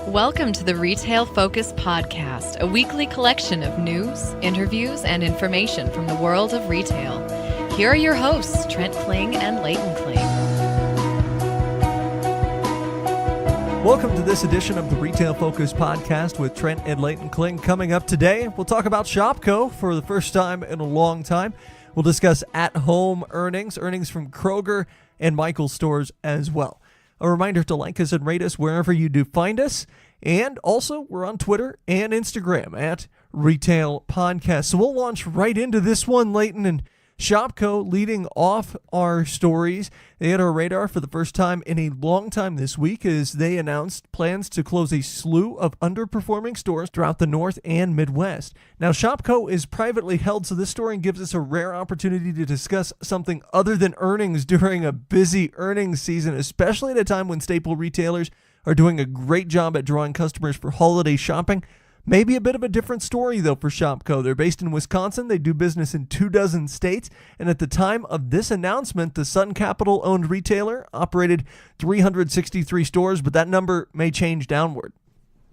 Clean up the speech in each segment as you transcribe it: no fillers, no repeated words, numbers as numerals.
Welcome to the Retail Focus Podcast, a weekly collection of news, interviews, and information from the world of retail. Here are your hosts, Trent Kling and Leighton Kling. Welcome to this edition of the Retail Focus Podcast with Trent and Leighton Kling. Coming up today, we'll talk about Shopko for the first time in a long time. We'll discuss at-home earnings from Kroger and Michael's stores as well. A reminder to like us and rate us wherever you do find us. And also, we're on Twitter and Instagram at Retail Podcast. So we'll launch right into this one, Leighton, and Shopko leading off our stories. They had our radar for the first time in a long time this week as they announced plans to close a slew of underperforming stores throughout the North and Midwest. Now, Shopko is privately held, so this story gives us a rare opportunity to discuss something other than earnings during a busy earnings season, especially at a time when staple retailers are doing a great job at drawing customers for holiday shopping. Maybe a bit of a different story, though, for Shopko. They're based in Wisconsin. They do business in 24 states. And at the time of this announcement, the Sun Capital-owned retailer operated 363 stores, but that number may change downward.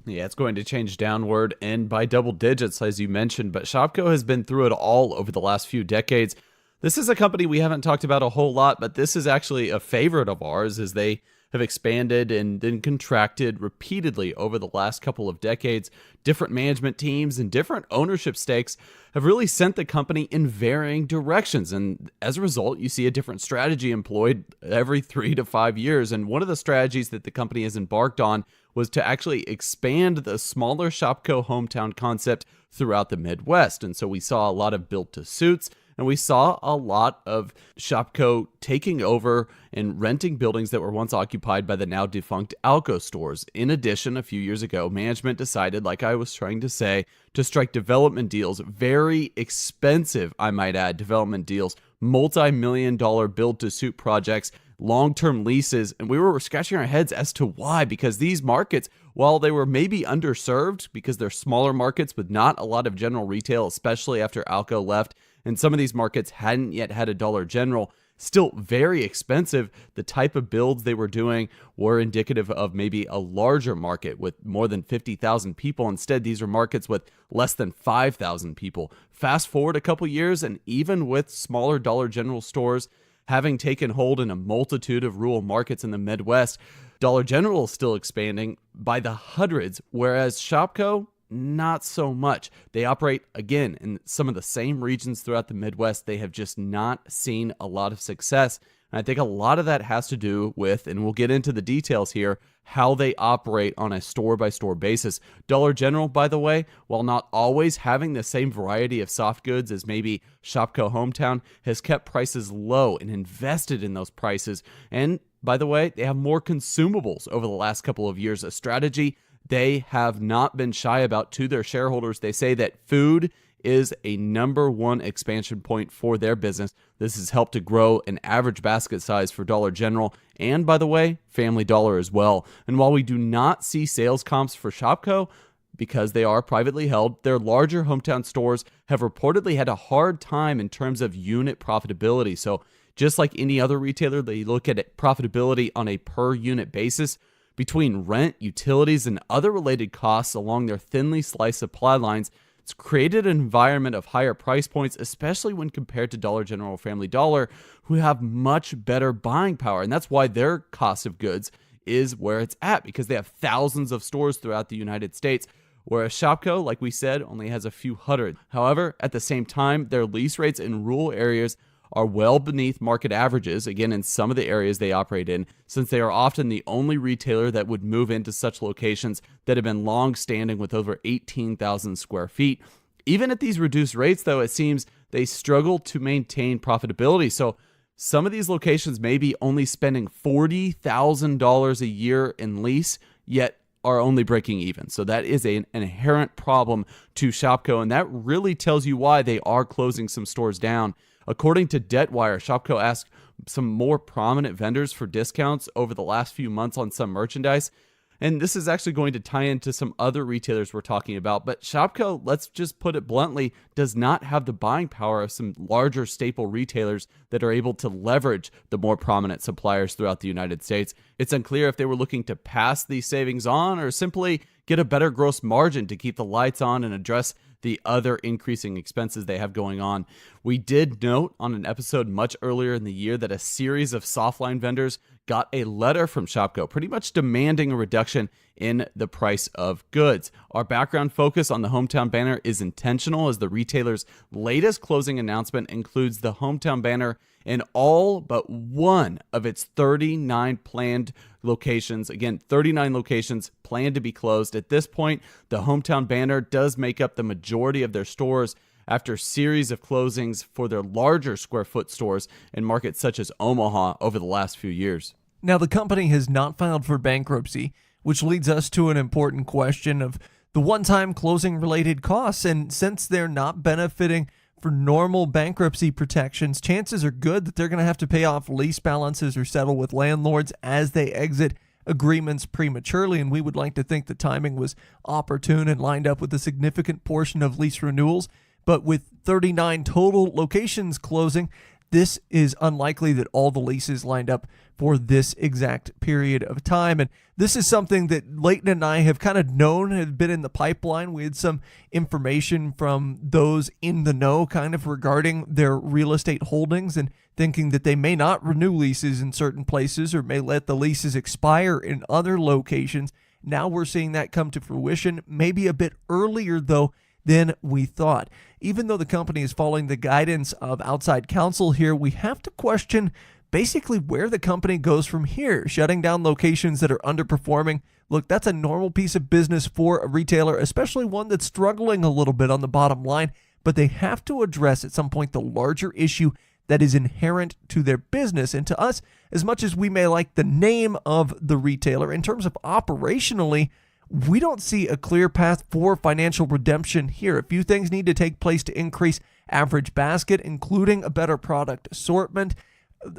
Yeah, it's going to change downward and by double digits, as you mentioned. But Shopko has been through it all over the last few decades. This is a company we haven't talked about a whole lot, but this is actually a favorite of ours as they have expanded and then contracted repeatedly over the last couple of decades. Different management teams and different ownership stakes have really sent the company in varying directions. And as a result, you see a different strategy employed every 3 to 5 years. And one of the strategies that the company has embarked on was to actually expand the smaller Shopko hometown concept throughout the Midwest. And so we saw a lot of built-to-suits. And we saw a lot of Shopko taking over and renting buildings that were once occupied by the now defunct Alco stores. In addition, a few years ago, management decided, like I was trying to say, to strike development deals, very expensive, I might add, development deals, multi-million-dollar build-to-suit projects, long-term leases, and we were scratching our heads as to why, because these markets, while they were maybe underserved because they're smaller markets with not a lot of general retail, especially after Alco left, and some of these markets hadn't yet had a Dollar General, still very expensive. The type of builds they were doing were indicative of maybe a larger market with more than 50,000 people. Instead, these are markets with less than 5,000 people. Fast forward a couple years, and even with smaller Dollar General stores having taken hold in a multitude of rural markets in the Midwest, Dollar General is still expanding by the hundreds, whereas Shopko, not so much. They operate, again, in some of the same regions throughout the Midwest. They have just not seen a lot of success. And I think a lot of that has to do with, and we'll get into the details here, how they operate on a store-by-store basis. Dollar General, by the way, while not always having the same variety of soft goods as maybe Shopko Hometown, has kept prices low and invested in those prices. And, by the way, they have more consumables over the last couple of years, a strategy they have not been shy about to their shareholders. They say that food is a number one expansion point for their business. This has helped to grow an average basket size for Dollar General and, by the way, Family Dollar as well. And while we do not see sales comps for Shopko, because they are privately held, their larger hometown stores have reportedly had a hard time in terms of unit profitability. So just like any other retailer, they look at profitability on a per unit basis. Between rent, utilities, and other related costs along their thinly sliced supply lines, it's created an environment of higher price points, especially when compared to Dollar General or Family Dollar, who have much better buying power. And that's why their cost of goods is where it's at, because they have thousands of stores throughout the United States, whereas Shopko, like we said, only has a few hundred. However, at the same time, their lease rates in rural areas are well beneath market averages, again, in some of the areas they operate in, since they are often the only retailer that would move into such locations that have been long-standing with over 18,000 square feet. Even at these reduced rates, though, it seems they struggle to maintain profitability. So some of these locations may be only spending $40,000 a year in lease, yet are only breaking even. So that is an inherent problem to Shopko, and that really tells you why they are closing some stores down. According to DebtWire, Shopko asked some more prominent vendors for discounts over the last few months on some merchandise. And this is actually going to tie into some other retailers we're talking about. But Shopko, let's just put it bluntly, does not have the buying power of some larger staple retailers that are able to leverage the more prominent suppliers throughout the United States. It's unclear if they were looking to pass these savings on or simply get a better gross margin to keep the lights on and address the other increasing expenses they have going on. We did note on an episode much earlier in the year that a series of softline vendors got a letter from Shopko pretty much demanding a reduction in the price of goods. Our background focus on the hometown banner is intentional, as the retailer's latest closing announcement includes the hometown banner in all but one of its 39 planned locations. Again, 39 locations planned to be closed. At this point, the hometown banner does make up the majority of their stores after a series of closings for their larger square foot stores in markets such as Omaha over the last few years. Now, the company has not filed for bankruptcy, which leads us to an important question of the one-time closing-related costs. And since they're not benefiting for normal bankruptcy protections, chances are good that they're going to have to pay off lease balances or settle with landlords as they exit agreements prematurely. And we would like to think the timing was opportune and lined up with a significant portion of lease renewals. But with 39 total locations closing, this is unlikely that all the leases lined up for this exact period of time. And this is something that Leighton and I have kind of known had been in the pipeline. We had some information from those in the know kind of regarding their real estate holdings and thinking that they may not renew leases in certain places or may let the leases expire in other locations. Now we're seeing that come to fruition, maybe a bit earlier though than we thought. Even though the company is following the guidance of outside counsel here, we have to question basically where the company goes from here. Shutting down locations that are underperforming. Look, that's a normal piece of business for a retailer, especially one that's struggling a little bit on the bottom line, but they have to address at some point the larger issue that is inherent to their business. And to us, as much as we may like the name of the retailer, in terms of operationally, we don't see a clear path for financial redemption here. A few things need to take place to increase average basket, including a better product assortment.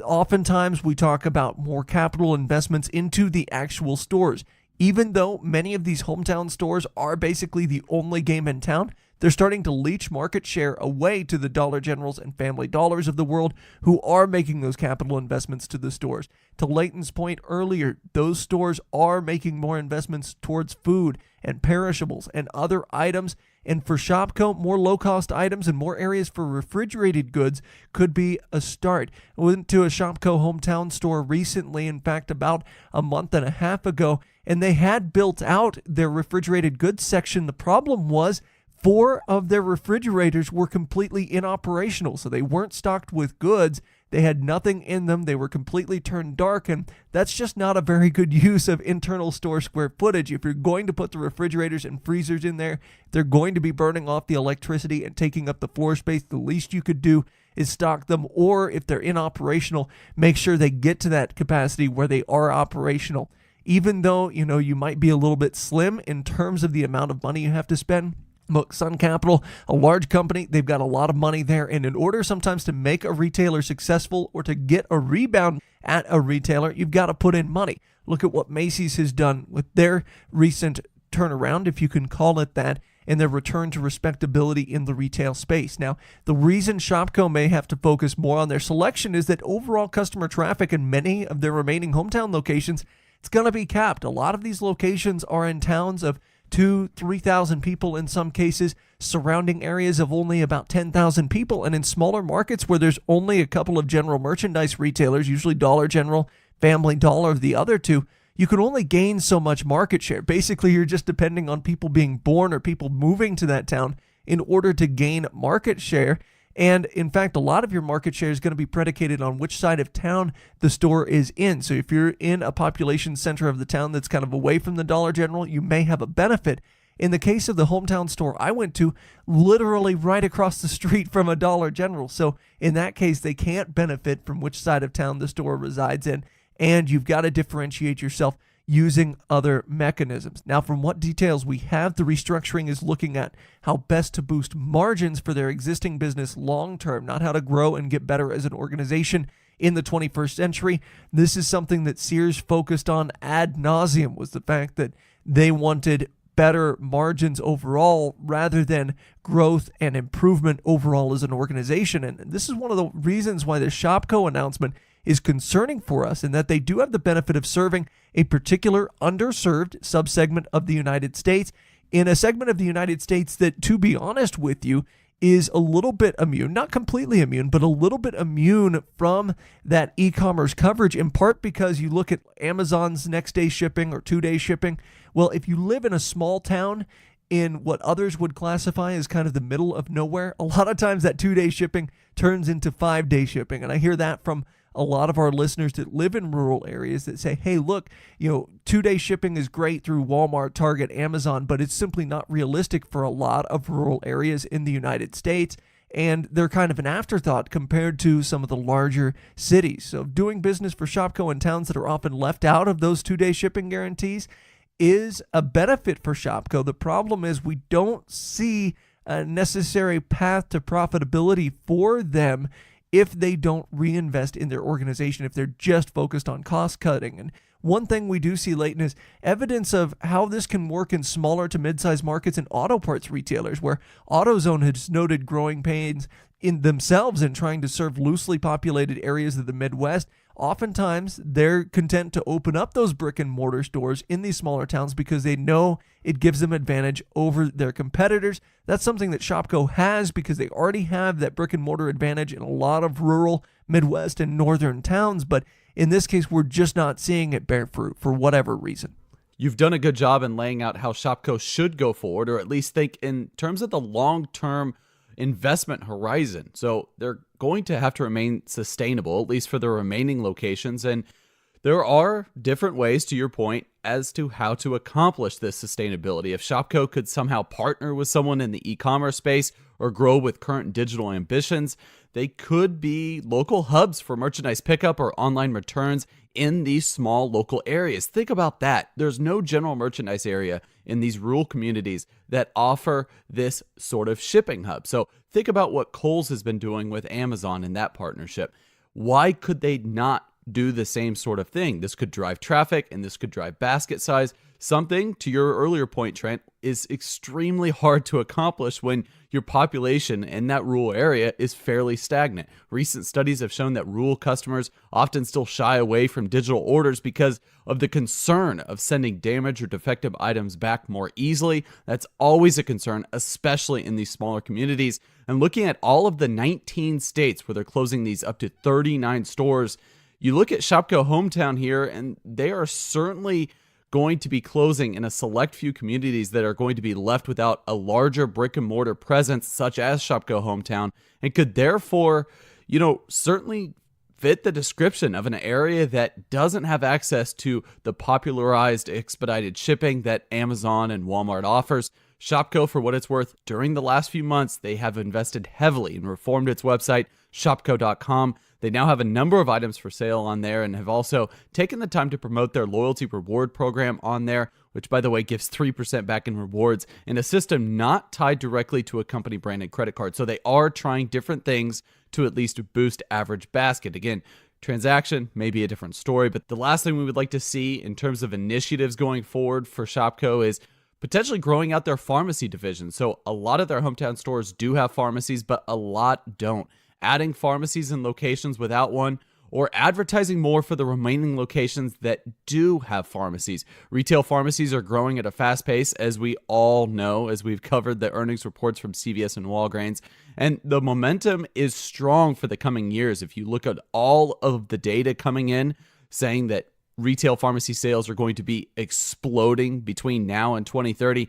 Oftentimes, we talk about more capital investments into the actual stores. Even though many of these hometown stores are basically the only game in town, they're starting to leech market share away to the Dollar Generals and Family Dollars of the world who are making those capital investments to the stores. To Leighton's point earlier, those stores are making more investments towards food and perishables and other items. And for Shopko, more low-cost items and more areas for refrigerated goods could be a start. I went to a Shopko hometown store recently, in fact, about a month and a half ago, and they had built out their refrigerated goods section. The problem was 4 of their refrigerators were completely inoperational, so they weren't stocked with goods. They had nothing in them. They were completely turned dark, and that's just not a very good use of internal store square footage. If you're going to put the refrigerators and freezers in there, they're going to be burning off the electricity and taking up the floor space. The least you could do is stock them, or if they're inoperational, make sure they get to that capacity where they are operational. Even though, you might be a little bit slim in terms of the amount of money you have to spend. Look, Sun Capital, a large company, they've got a lot of money there. And in order sometimes to make a retailer successful or to get a rebound at a retailer, you've got to put in money. Look at what Macy's has done with their recent turnaround, if you can call it that, and their return to respectability in the retail space. Now, the reason Shopko may have to focus more on their selection is that overall customer traffic in many of their remaining hometown locations, it's going to be capped. A lot of these locations are in towns of 2,000-3,000 people in some cases, surrounding areas of only about 10,000 people, and in smaller markets where there's only a couple of general merchandise retailers, usually Dollar General, Family Dollar, the other two, you can only gain so much market share. Basically, you're just depending on people being born or people moving to that town in order to gain market share. And in fact, a lot of your market share is going to be predicated on which side of town the store is in. So if you're in a population center of the town that's kind of away from the Dollar General, you may have a benefit. In the case of the hometown store I went to, literally right across the street from a Dollar General. So in that case, they can't benefit from which side of town the store resides in. And you've got to differentiate yourself using other mechanisms. Now, from what details we have, the restructuring is looking at how best to boost margins for their existing business long term, not how to grow and get better as an organization in the 21st century. This is something that Sears focused on ad nauseum, was the fact that they wanted better margins overall rather than growth and improvement overall as an organization. And this is one of the reasons why the Shopko announcement is concerning for us, in that they do have the benefit of serving a particular underserved subsegment of the United States, in a segment of the United States that, to be honest with you, is a little bit immune, not completely immune, but a little bit immune from that e-commerce coverage, in part because you look at Amazon's next day shipping or 2-day shipping. Well, if you live in a small town in what others would classify as kind of the middle of nowhere, a lot of times that 2-day shipping turns into 5-day shipping. And I hear that from a lot of our listeners that live in rural areas that say, hey, look, 2-day shipping is great through Walmart, Target, Amazon, but it's simply not realistic for a lot of rural areas in the United States. And they're kind of an afterthought compared to some of the larger cities. So doing business for Shopko in towns that are often left out of those 2-day shipping guarantees is a benefit for Shopko. The problem is we don't see a necessary path to profitability for them if they don't reinvest in their organization, if they're just focused on cost cutting. And one thing we do see, Leighton, is evidence of how this can work in smaller to mid-sized markets and auto parts retailers, where AutoZone has noted growing pains in themselves in trying to serve loosely populated areas of the Midwest. Oftentimes, they're content to open up those brick and mortar stores in these smaller towns because they know it gives them advantage over their competitors. That's something that Shopko has because they already have that brick and mortar advantage in a lot of rural Midwest and northern towns. But in this case, we're just not seeing it bear fruit for whatever reason. You've done a good job in laying out how Shopko should go forward, or at least think in terms of the long-term investment horizon. So they're going to have to remain sustainable, at least for the remaining locations. And there are different ways, to your point, as to how to accomplish this sustainability. If Shopko could somehow partner with someone in the e-commerce space or grow with current digital ambitions, they could be local hubs for merchandise pickup or online returns in these small local areas. Think about that. There's no general merchandise area in these rural communities that offer this sort of shipping hub. So think about what Kohl's has been doing with Amazon in that partnership. Why could they not do the same sort of thing? This could drive traffic and this could drive basket size. Something, to your earlier point, Trent, is extremely hard to accomplish when your population in that rural area is fairly stagnant. Recent studies have shown that rural customers often still shy away from digital orders because of the concern of sending damaged or defective items back more easily. That's always a concern, especially in these smaller communities. And looking at all of the 19 states where they're closing these up to 39 stores, you look at Shopko Hometown here, and they are certainly going to be closing in a select few communities that are going to be left without a larger brick and mortar presence, such as Shopko Hometown, and could therefore, certainly fit the description of an area that doesn't have access to the popularized expedited shipping that Amazon and Walmart offers. Shopko, for what it's worth, during the last few months, they have invested heavily and reformed its website, shopko.com. They now have a number of items for sale on there and have also taken the time to promote their loyalty reward program on there, which, by the way, gives 3% back in rewards in a system not tied directly to a company branded credit card. So they are trying different things to at least boost average basket. Again, transaction may be a different story, but the last thing we would like to see in terms of initiatives going forward for Shopko is potentially growing out their pharmacy division. So a lot of their hometown stores do have pharmacies, but a lot don't. Adding pharmacies in locations without one, or advertising more for the remaining locations that do have pharmacies. Retail pharmacies are growing at a fast pace, as we all know, as we've covered the earnings reports from CVS and Walgreens. And the momentum is strong for the coming years. If you look at all of the data coming in saying that retail pharmacy sales are going to be exploding between now and 2030,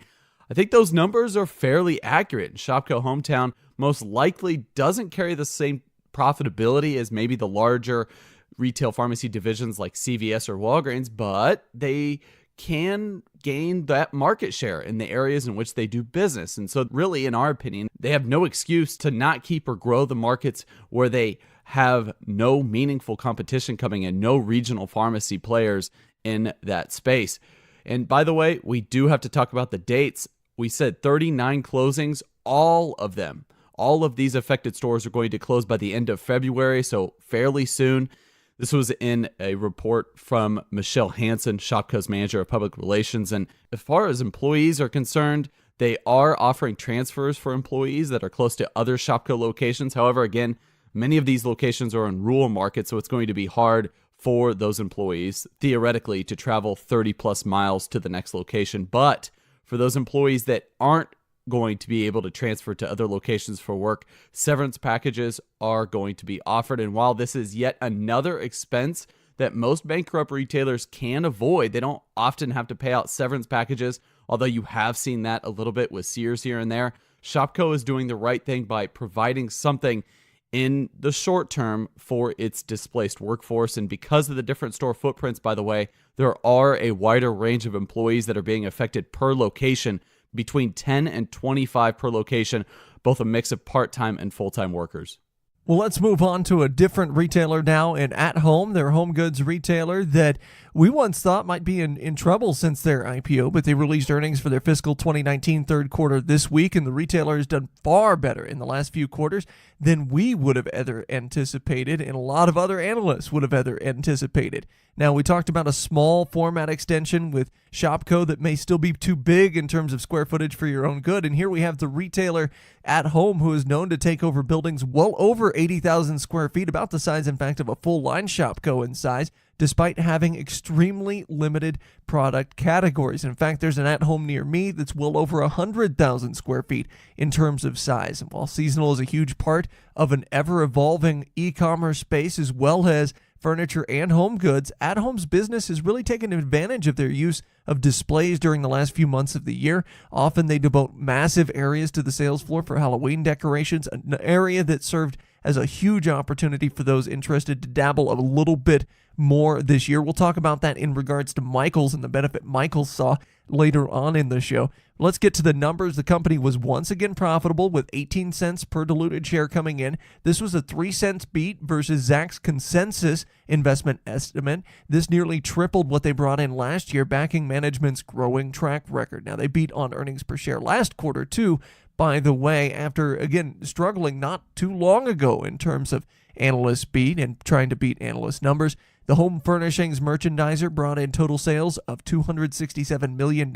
I think those numbers are fairly accurate. Shopko Hometown most likely doesn't carry the same profitability as maybe the larger retail pharmacy divisions like CVS or Walgreens, but they can gain that market share in the areas in which they do business. And so really, in our opinion, they have no excuse to not keep or grow the markets where they have no meaningful competition coming in, no regional pharmacy players in that space. And by the way, we do have to talk about the dates. We said 39 closings, all of them All of these affected stores are going to close by the end of February, so fairly soon. This was in a report from Michelle Hansen, Shopko's manager of public relations. And as far as employees are concerned, they are offering transfers for employees that are close to other Shopko locations. However, again, many of these locations are in rural markets, so it's going to be hard for those employees, theoretically, to travel 30 plus miles to the next location. But for those employees that aren't going to be able to transfer to other locations for work, severance packages are going to be offered. And while this is yet another expense that most bankrupt retailers can avoid, they don't often have to pay out severance packages, although you have seen that a little bit with Sears here and there. Shopko is doing the right thing by providing something in the short term for its displaced workforce. And because of the different store footprints, by the way, there are a wider range of employees that are being affected per location, between 10 and 25 per location, both a mix of part-time and full-time workers. Well, let's move on to a different retailer now in At Home, their home goods retailer that we once thought might be in trouble since their IPO, but they released earnings for their fiscal 2019 third quarter this week, and the retailer has done far better in the last few quarters than we would have ever anticipated, and a lot of other analysts would have ever anticipated. Now, we talked about a small format extension with Shopko that may still be too big in terms of square footage for your own good, and here we have the retailer At Home, who is known to take over buildings well over 80,000 square feet, about the size, in fact, of a full-line Shopko in size, despite having extremely limited product categories. In fact, there's an At Home near me that's well over 100,000 square feet in terms of size. And while seasonal is a huge part of an ever-evolving e-commerce space, as well as furniture and home goods, At Home's business has really taken advantage of their use of displays during the last few months of the year. Often they devote massive areas to the sales floor for Halloween decorations, an area that served as a huge opportunity for those interested to dabble a little bit more this year. We'll talk about that in regards to Michaels and the benefit Michaels saw later on in the show. Let's get to the numbers. The company was once again profitable with 18 cents per diluted share coming in. This was a 3 cents beat versus Zach's consensus investment estimate. This nearly tripled what they brought in last year, backing management's growing track record. Now, they beat on earnings per share last quarter too, by the way, after, again, struggling not too long ago in terms of analyst beat and trying to beat analyst numbers. The home furnishings merchandiser brought in total sales of $267 million,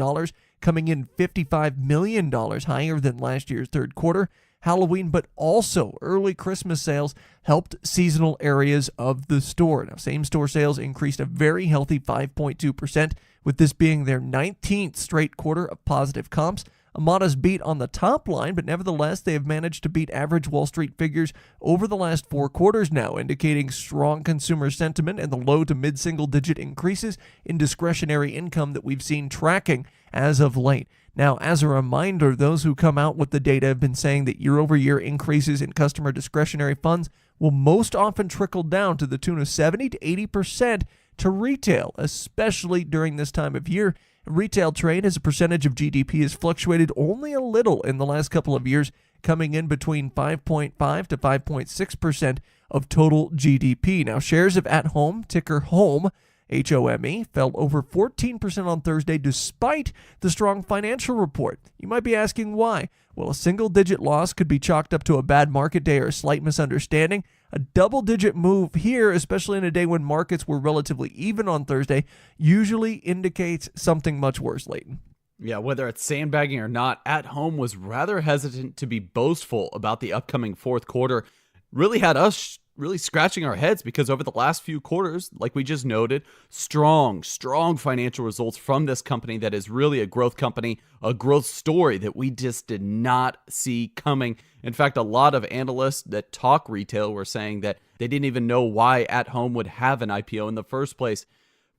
coming in $55 million higher than last year's third quarter. Halloween, but also early Christmas sales helped seasonal areas of the store. Now, same-store sales increased a very healthy 5.2%, with this being their 19th straight quarter of positive comps. A modest beat on the top line, but nevertheless, they have managed to beat average Wall Street figures over the last 4 quarters now, indicating strong consumer sentiment and the low to mid-single-digit increases in discretionary income that we've seen tracking as of late. Now, as a reminder, those who come out with the data have been saying that year-over-year increases in customer discretionary funds will most often trickle down to the tune of 70 to 80% to retail, especially during this time of year. Retail trade as a percentage of GDP has fluctuated only a little in the last couple of years, coming in between 5.5 to 5.6% of total GDP. Now, shares of At Home, ticker HOME, HOME, fell over 14% on Thursday despite the strong financial report. You might be asking why. Well, a single-digit loss could be chalked up to a bad market day or a slight misunderstanding. A double-digit move here, especially in a day when markets were relatively even on Thursday, usually indicates something much worse, Leighton. Yeah, whether it's sandbagging or not, At Home was rather hesitant to be boastful about the upcoming fourth quarter. Really had us really scratching our heads because over the last few quarters, like we just noted, strong financial results from this company that is really a growth company, a growth story that we just did not see coming. In fact, a lot of analysts that talk retail were saying that they didn't even know why At Home would have an IPO in the first place.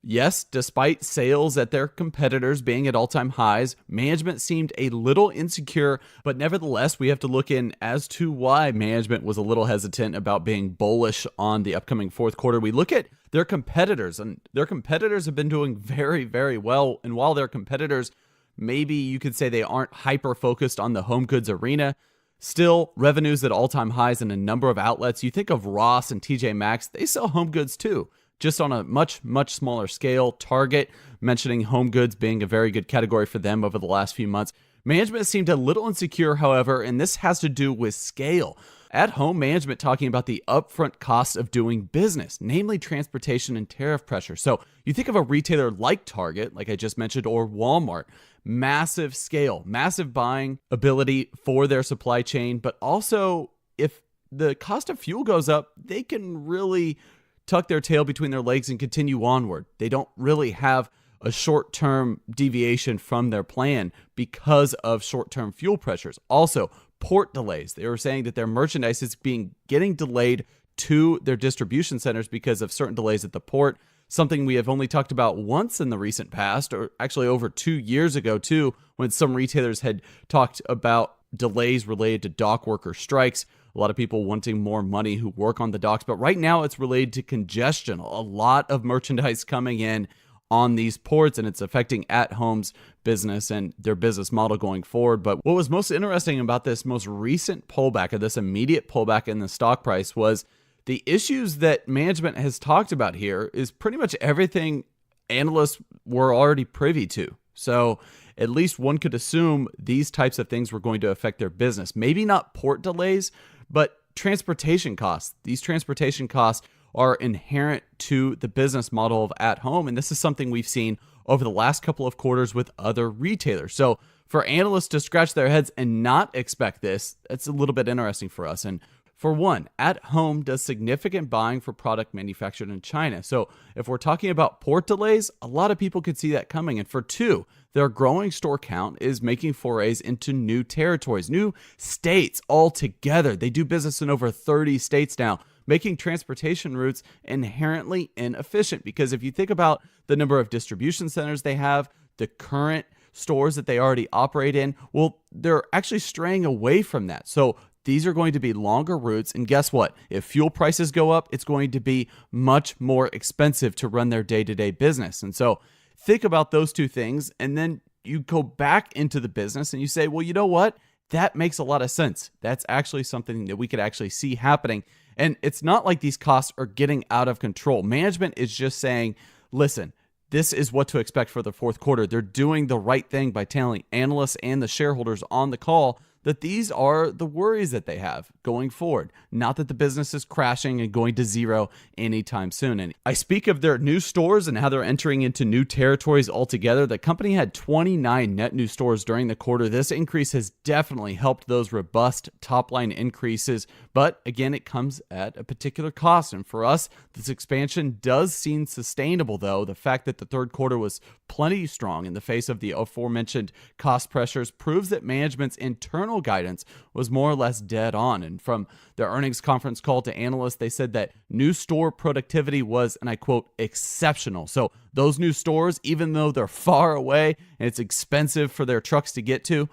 Yes, despite sales at their competitors being at all-time highs, management seemed a little insecure, but nevertheless, we have to look in as to why management was a little hesitant about being bullish on the upcoming fourth quarter. We look at their competitors, and their competitors have been doing very, very well, and while their competitors, maybe you could say they aren't hyper-focused on the home goods arena, still, revenues at all-time highs in a number of outlets. You think of Ross and TJ Maxx, they sell home goods too, just on a much smaller scale. Target, mentioning home goods being a very good category for them over the last few months. Management seemed a little insecure, however, and this has to do with scale. At Home management talking about the upfront cost of doing business, namely transportation and tariff pressure. So you think of a retailer like Target, like I just mentioned, or Walmart, massive scale, massive buying ability for their supply chain, but also if the cost of fuel goes up, they can really tuck their tail between their legs and continue onward. They don't really have a short-term deviation from their plan because of short-term fuel pressures. Also, port delays. They were saying that their merchandise is getting delayed to their distribution centers because of certain delays at the port, something we have only talked about once in the recent past, or actually over 2 years ago too, when some retailers had talked about delays related to dock worker strikes. A lot of people wanting more money who work on the docks, but right now it's related to congestion. A lot of merchandise coming in on these ports, and it's affecting At Home's business and their business model going forward. But what was most interesting about this most recent pullback, or this immediate pullback in the stock price, was the issues that management has talked about here is pretty much everything analysts were already privy to. So at least one could assume these types of things were going to affect their business. Maybe not port delays, but transportation costs. These transportation costs are inherent to the business model of At Home, and this is something we've seen over the last couple of quarters with other retailers. So for analysts to scratch their heads and not expect this, that's a little bit interesting for us. And for one, At Home does significant buying for product manufactured in China. So if we're talking about port delays, a lot of people could see that coming. And for two, their growing store count is making forays into new territories, new states altogether. They do business in over 30 states now, making transportation routes inherently inefficient. Because if you think about the number of distribution centers they have, the current stores that they already operate in, well, they're actually straying away from that. So these are going to be longer routes. And guess what? If fuel prices go up, it's going to be much more expensive to run their day-to-day business. And so think about those two things. And then you go back into the business and you say, well, you know what? That makes a lot of sense. That's actually something that we could actually see happening. And it's not like these costs are getting out of control. Management is just saying, listen, this is what to expect for the fourth quarter. They're doing the right thing by telling analysts and the shareholders on the call that these are the worries that they have going forward. Not that the business is crashing and going to zero anytime soon. And I speak of their new stores and how they're entering into new territories altogether. The company had 29 net new stores during the quarter. This increase has definitely helped those robust top-line increases. But again, it comes at a particular cost. And for us, this expansion does seem sustainable, though. The fact that the third quarter was plenty strong in the face of the aforementioned cost pressures proves that management's internal guidance was more or less dead on. And from their earnings conference call to analysts, they said that new store productivity was, and I quote, exceptional. So those new stores, even though they're far away and it's expensive for their trucks to get to,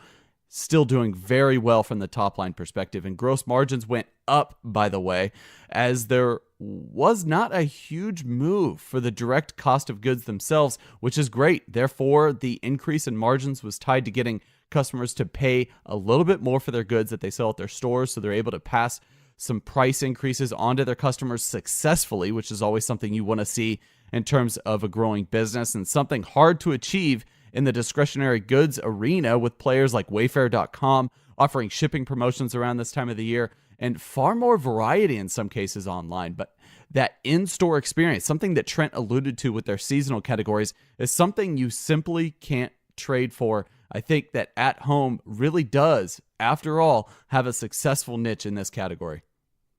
still doing very well from the top line perspective. And gross margins went up, by the way, as there was not a huge move for the direct cost of goods themselves, which is great. Therefore, the increase in margins was tied to getting customers to pay a little bit more for their goods that they sell at their stores, so they're able to pass some price increases onto their customers successfully, which is always something you want to see in terms of a growing business and something hard to achieve in the discretionary goods arena with players like Wayfair.com offering shipping promotions around this time of the year and far more variety in some cases online. But that in-store experience, something that Trent alluded to with their seasonal categories, is something you simply can't trade for. I think that At Home really does, after all, have a successful niche in this category.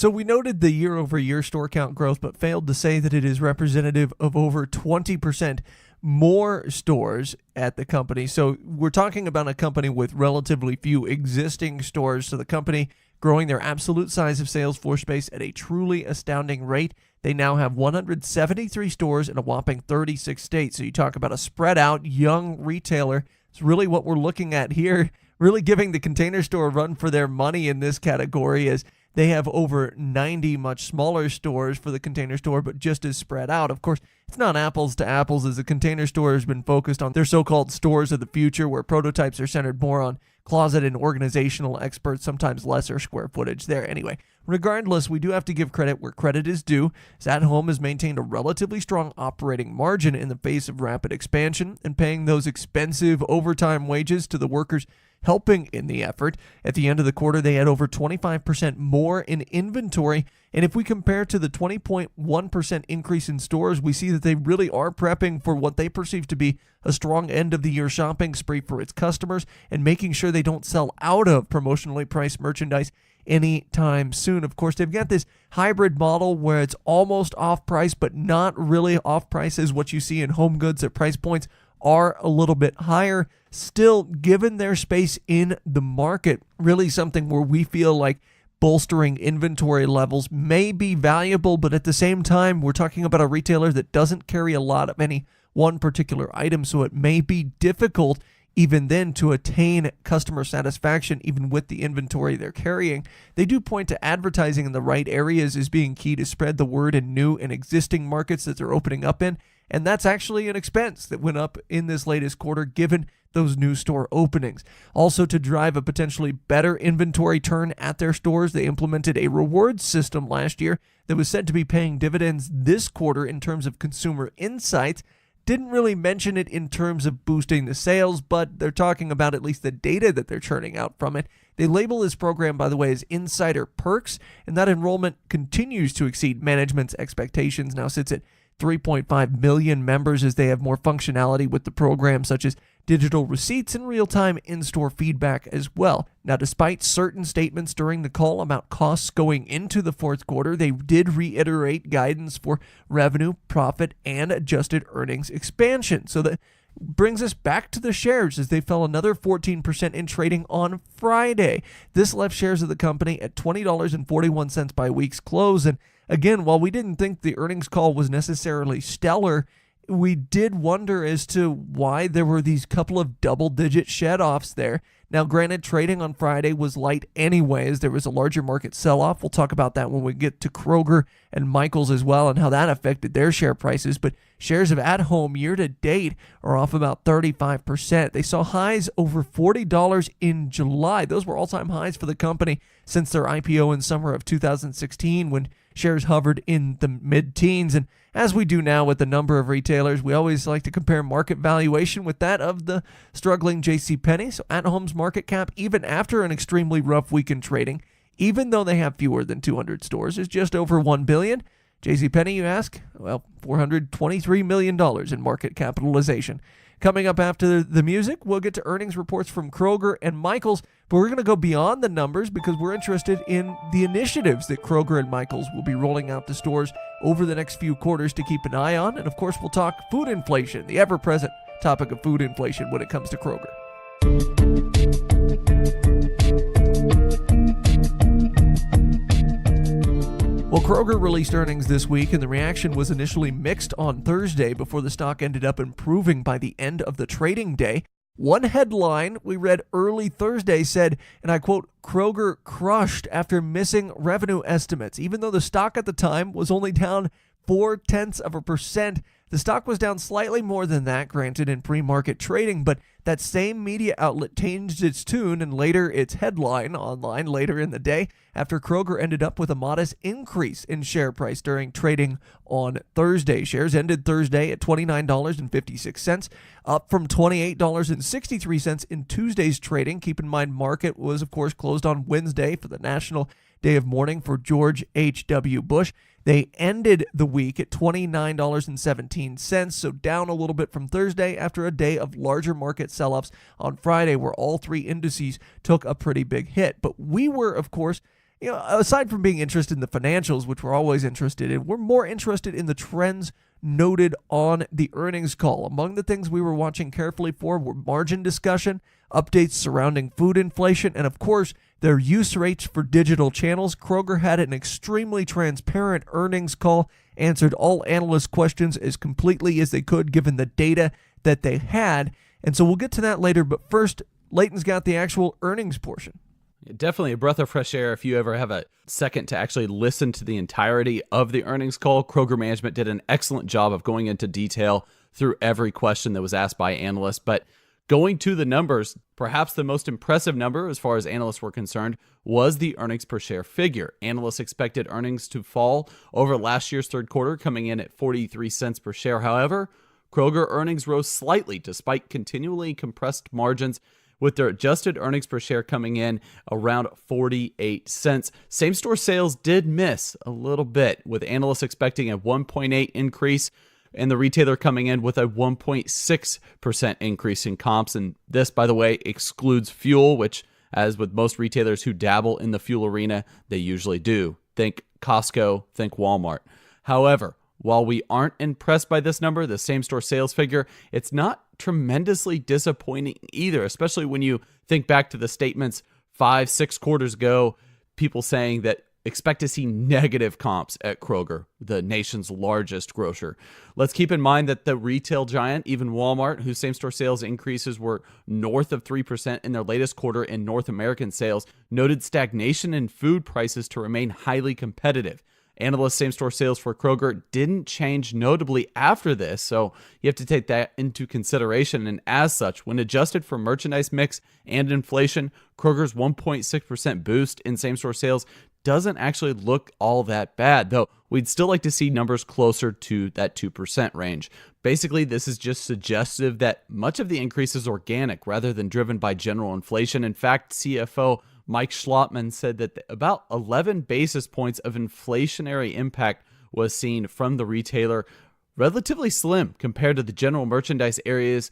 So we noted the year-over-year store count growth, but failed to say that it is representative of over 20% more stores at the company. So we're talking about a company with relatively few existing stores. So the company growing their absolute size of sales floor space at a truly astounding rate. They now have 173 stores in a whopping 36 states. So you talk about a spread out young retailer. It's really what we're looking at here, really giving the Container Store a run for their money in this category, as they have over 90 much smaller stores for the Container Store, but just as spread out. Of course, it's not apples to apples, as the Container Store has been focused on their so-called stores of the future, where prototypes are centered more on closet and organizational experts, sometimes lesser square footage there. Anyway, regardless, we do have to give credit where credit is due, as At Home has maintained a relatively strong operating margin in the face of rapid expansion and paying those expensive overtime wages to the workers helping in the effort. At the end of the quarter, they had over 25% more in inventory. And if we compare to the 20.1% increase in stores, we see that they really are prepping for what they perceive to be a strong end of the year shopping spree for its customers and making sure they don't sell out of promotionally priced merchandise anytime soon. Of course, they've got this hybrid model where it's almost off price, but not really off price as what you see in home goods. Their price points are a little bit higher. Still, given their space in the market, really something where we feel like bolstering inventory levels may be valuable, but at the same time, we're talking about a retailer that doesn't carry a lot of any one particular item, so it may be difficult even then to attain customer satisfaction even with the inventory they're carrying. They do point to advertising in the right areas as being key to spread the word in new and existing markets that they're opening up in, and that's actually an expense that went up in this latest quarter given those new store openings. Also, to drive a potentially better inventory turn at their stores, they implemented a rewards system last year that was said to be paying dividends this quarter in terms of consumer insights. Didn't really mention it in terms of boosting the sales, but they're talking about at least the data that they're churning out from it. They label this program, by the way, as Insider Perks, and that enrollment continues to exceed management's expectations. Now sits at 3.5 million members as they have more functionality with the program, such as digital receipts and real-time in-store feedback as well. Now, despite certain statements during the call about costs going into the fourth quarter, they did reiterate guidance for revenue, profit, and adjusted earnings expansion. So that brings us back to the shares as they fell another 14% in trading on Friday. This left shares of the company at $20.41 by week's close. And again, while we didn't think the earnings call was necessarily stellar, we did wonder as to why there were these couple of double-digit shed-offs there. Now, granted, trading on Friday was light anyway, as there was a larger market sell-off. We'll talk about that when we get to Kroger and Michaels as well and how that affected their share prices. But shares of At Home year-to-date are off about 35%. They saw highs over $40 in July. Those were all-time highs for the company since their IPO in summer of 2016 when shares hovered in the mid-teens. And as we do now with a number of retailers, we always like to compare market valuation with that of the struggling JCPenney. So At Home's market cap, even after an extremely rough week in trading, even though they have fewer than 200 stores, is just over $1 billion. JCPenney, you ask? Well, $423 million in market capitalization. Coming up after the music, we'll get to earnings reports from Kroger and Michaels, but we're going to go beyond the numbers because we're interested in the initiatives that Kroger and Michaels will be rolling out to stores over the next few quarters to keep an eye on. And of course, we'll talk food inflation, the ever-present topic of food inflation when it comes to Kroger. Well, Kroger released earnings this week, and the reaction was initially mixed on Thursday before the stock ended up improving by the end of the trading day. One headline we read early Thursday said, and I quote, "Kroger crushed after missing revenue estimates." Even though the stock at the time was only down 0.4%, the stock was down slightly more than that, granted in pre-market trading, but that same media outlet changed its tune and later its headline online later in the day after Kroger ended up with a modest increase in share price during trading on Thursday. Shares ended Thursday at $29.56, up from $28.63 in Tuesday's trading. Keep in mind, market was, of course, closed on Wednesday for the National Day of Mourning for George H.W. Bush. They ended the week at $29.17, so down a little bit from Thursday after a day of larger market sell-offs on Friday where all three indices took a pretty big hit. But we were, of course, aside from being interested in the financials, which we're always interested in, we're more interested in the trends noted on the earnings call. Among the things we were watching carefully for were margin discussion, updates surrounding food inflation, and of course, their use rates for digital channels. Kroger had an extremely transparent earnings call, answered all analyst questions as completely as they could given the data that they had. And so we'll get to that later, but first, Leighton's got the actual earnings portion. Definitely a breath of fresh air if you ever have a second to actually listen to the entirety of the earnings call. Kroger management did an excellent job of going into detail through every question that was asked by analysts. But going to the numbers, perhaps the most impressive number as far as analysts were concerned was the earnings per share figure. Analysts expected earnings to fall over last year's third quarter, coming in at 43 cents per share. However, Kroger earnings rose slightly despite continually compressed margins, with their adjusted earnings per share coming in around 48 cents. Same-store sales did miss a little bit, with analysts expecting a 1.8 increase and the retailer coming in with a 1.6% increase in comps. And this, by the way, excludes fuel, which, as with most retailers who dabble in the fuel arena, they usually do. Think Costco, think Walmart. However, while we aren't impressed by this number, the same-store sales figure, it's not tremendously disappointing either, especially when you think back to the statements 5-6 quarters ago, people saying that expect to see negative comps at Kroger, the nation's largest grocer. Let's keep in mind that the retail giant, even Walmart, whose same-store sales increases were north of 3% in their latest quarter in North American sales, noted stagnation in food prices to remain highly competitive. Analyst same-store sales for Kroger didn't change notably after this, so you have to take that into consideration. And as such, when adjusted for merchandise mix and inflation, Kroger's 1.6% boost in same-store sales doesn't actually look all that bad, though we'd still like to see numbers closer to that 2% range. Basically, this is just suggestive that much of the increase is organic rather than driven by general inflation. In fact, CFO Mike Schlottman said that about 11 basis points of inflationary impact was seen from the retailer, relatively slim compared to the general merchandise areas,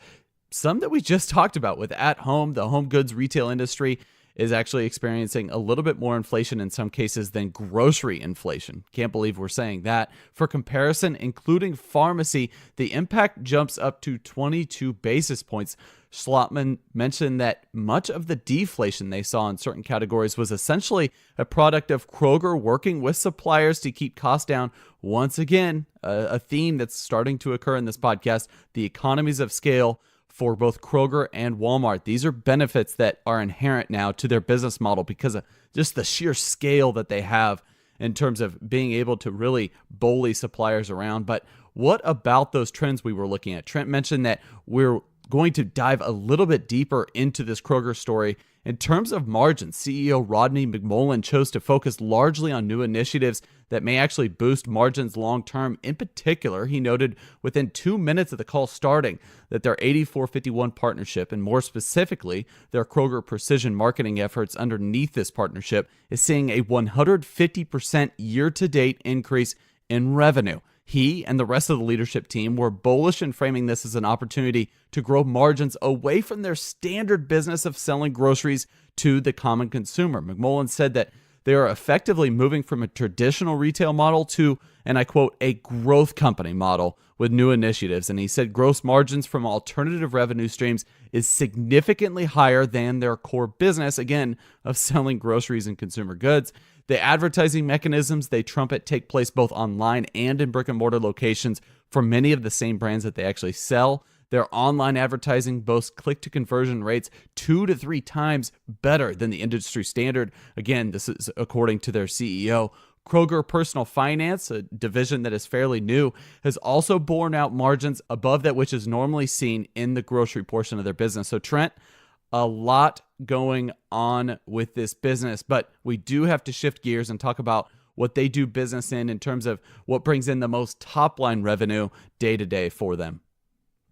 some that we just talked about with at home. The home goods retail industry is actually experiencing a little bit more inflation in some cases than grocery inflation. Can't believe we're saying that. For comparison, including pharmacy, the impact jumps up to 22 basis points. Schlottman mentioned that much of the deflation they saw in certain categories was essentially a product of Kroger working with suppliers to keep costs down. Once again, a theme that's starting to occur in this podcast, the economies of scale for both Kroger and Walmart. These are benefits that are inherent now to their business model because of just the sheer scale that they have in terms of being able to really bully suppliers around. But what about those trends we were looking at? Trent mentioned that we're going to dive a little bit deeper into this Kroger story. In terms of margins, CEO Rodney McMullen chose to focus largely on new initiatives that may actually boost margins long term. In particular, he noted within 2 minutes of the call starting that their 8451 partnership, and more specifically, their Kroger precision marketing efforts underneath this partnership, is seeing a 150% year-to-date increase in revenue. He and the rest of the leadership team were bullish in framing this as an opportunity to grow margins away from their standard business of selling groceries to the common consumer. McMullen said that they are effectively moving from a traditional retail model to, and I quote, a growth company model with new initiatives. And he said gross margins from alternative revenue streams is significantly higher than their core business, again, of selling groceries and consumer goods. The advertising mechanisms they trumpet take place both online and in brick and mortar locations for many of the same brands that they actually sell. Their online advertising boasts click-to-conversion rates 2 to 3 times better than the industry standard. Again, this is according to their CEO. Kroger Personal Finance, a division that is fairly new, has also borne out margins above that which is normally seen in the grocery portion of their business. So Trent, a lot going on with this business, but we do have to shift gears and talk about what they do business in terms of what brings in the most top-line revenue day to day for them.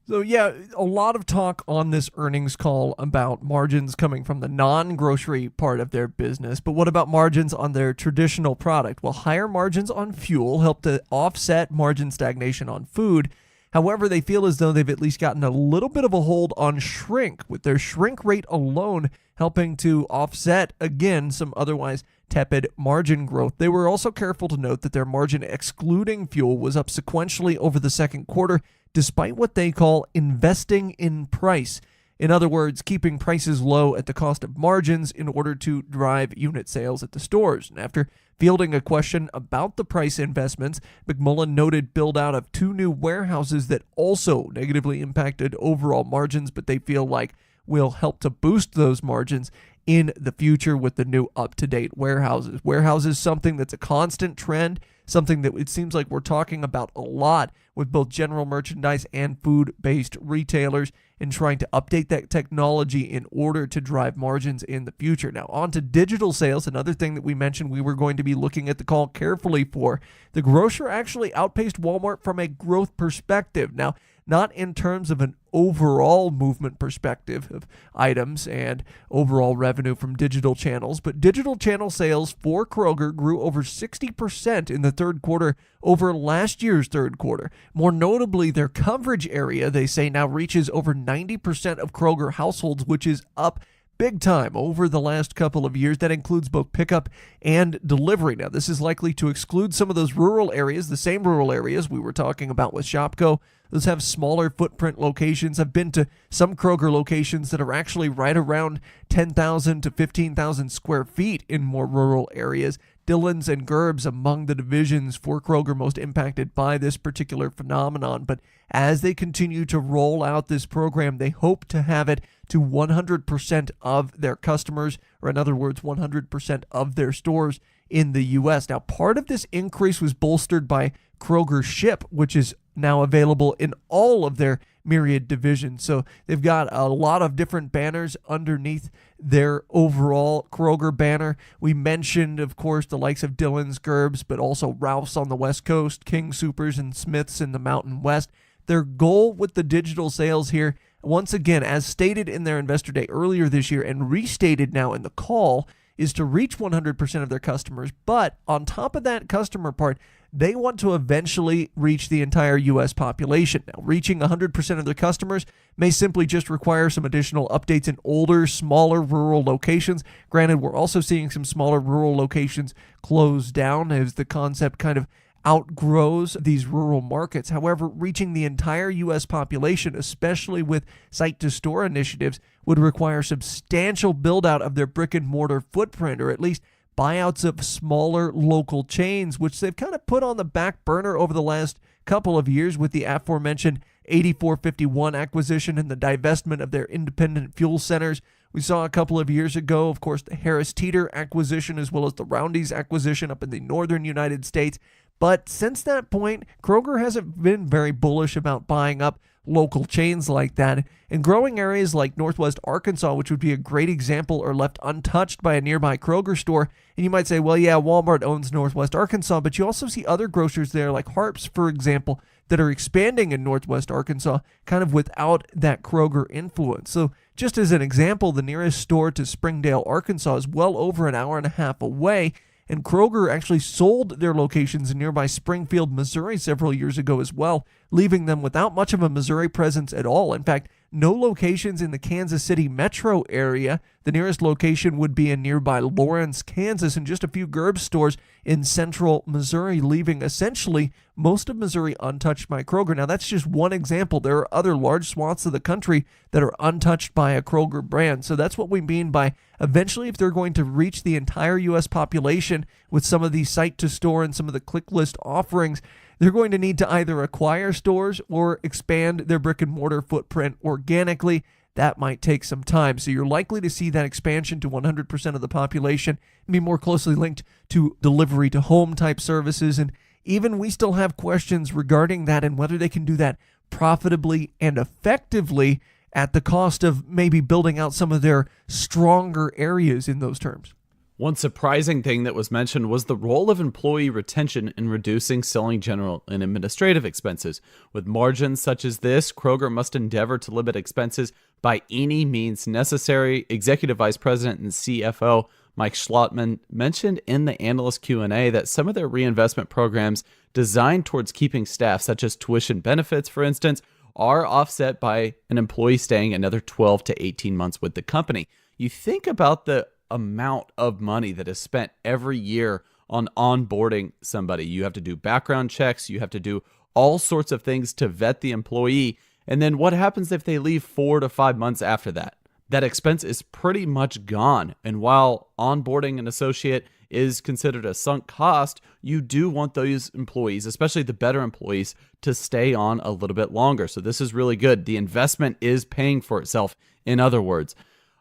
So yeah, a lot of talk on this earnings call about margins coming from the non-grocery part of their business, but what about margins on their traditional product? Well, higher margins on fuel help to offset margin stagnation on food. However, they feel as though they've at least gotten a little bit of a hold on shrink, with their shrink rate alone helping to offset, again, some otherwise tepid margin growth. They were also careful to note that their margin excluding fuel was up sequentially over the second quarter, despite what they call investing in price. In other words, keeping prices low at the cost of margins in order to drive unit sales at the stores. And after fielding a question about the price investments, McMullen noted build-out of 2 new warehouses that also negatively impacted overall margins, but they feel like will help to boost those margins in the future with the new up-to-date warehouses. Warehouses, something that's a constant trend, something that it seems like we're talking about a lot with both general merchandise and food-based retailers in trying to update that technology in order to drive margins in the future. Now, on to digital sales, another thing that we mentioned we were going to be looking at the call carefully for. The grocer actually outpaced Walmart from a growth perspective. Now, not in terms of an overall movement perspective of items and overall revenue from digital channels, but digital channel sales for Kroger grew over 60% in the third quarter over last year's third quarter. More notably, their coverage area, they say, now reaches over 90% of Kroger households, which is up big time over the last couple of years. That includes both pickup and delivery. Now, this is likely to exclude some of those rural areas, the same rural areas we were talking about with Shopko. Those have smaller footprint locations. I've been to some Kroger locations that are actually right around 10,000 to 15,000 square feet in more rural areas. Dillon's and Gerb's among the divisions for Kroger most impacted by this particular phenomenon. But as they continue to roll out this program, they hope to have it to 100% of their customers, or in other words, 100% of their stores in the U.S. Now, part of this increase was bolstered by Kroger Ship, which is now available in all of their myriad divisions. So they've got a lot of different banners underneath their overall Kroger banner. We mentioned, of course, the likes of Dillon's, Gerb's, but also Ralph's on the West Coast, King Soopers, and Smith's in the Mountain West. Their goal with the digital sales here, once again, as stated in their Investor Day earlier this year and restated now in the call, is to reach 100% of their customers. But on top of that customer part, they want to eventually reach the entire U.S. population. Now, reaching 100% of their customers may simply just require some additional updates in older, smaller rural locations. Granted, we're also seeing some smaller rural locations close down as the concept kind of outgrows these rural markets. However, reaching the entire U.S. population, especially with site-to-store initiatives, would require substantial build-out of their brick-and-mortar footprint, or at least buyouts of smaller local chains, which they've kind of put on the back burner over the last couple of years with the aforementioned 8451 acquisition and the divestment of their independent fuel centers. We saw a couple of years ago, of course, the Harris Teeter acquisition as well as the Roundy's acquisition up in the northern United States. But since that point, Kroger hasn't been very bullish about buying up local chains like that. And growing areas like Northwest Arkansas, which would be a great example, are left untouched by a nearby Kroger store. And you might say, well, yeah, Walmart owns Northwest Arkansas, but you also see other grocers there like Harps, for example, that are expanding in Northwest Arkansas kind of without that Kroger influence. So just as an example, the nearest store to Springdale, Arkansas is well over an hour and a half away. And Kroger actually sold their locations in nearby Springfield, Missouri several years ago as well, leaving them without much of a Missouri presence at all. In fact, no locations in the Kansas City metro area. The nearest location would be in nearby Lawrence, Kansas, and just a few Gerb's stores in central Missouri, leaving essentially most of Missouri untouched by Kroger. Now, that's just one example. There are other large swaths of the country that are untouched by a Kroger brand. So that's what we mean by eventually, if they're going to reach the entire U.S. population with some of these site-to-store and some of the click list offerings, they're going to need to either acquire stores or expand their brick-and-mortar footprint organically. That might take some time. So you're likely to see that expansion to 100% of the population be more closely linked to delivery to home type services. And even we still have questions regarding that and whether they can do that profitably and effectively at the cost of maybe building out some of their stronger areas in those terms. One surprising thing that was mentioned was the role of employee retention in reducing selling general and administrative expenses. With margins such as this, Kroger must endeavor to limit expenses by any means necessary. Executive Vice President and CFO Mike Schlottman mentioned in the analyst Q&A that some of their reinvestment programs designed towards keeping staff, such as tuition benefits, for instance, are offset by an employee staying another 12 to 18 months with the company. You think about the amount of money that is spent every year on onboarding somebody. You have to do background checks. You have to do all sorts of things to vet the employee. And then what happens if they leave 4 to 5 months after that? That expense is pretty much gone. And while onboarding an associate is considered a sunk cost, you do want those employees, especially the better employees, to stay on a little bit longer. So this is really good. The investment is paying for itself, in other words.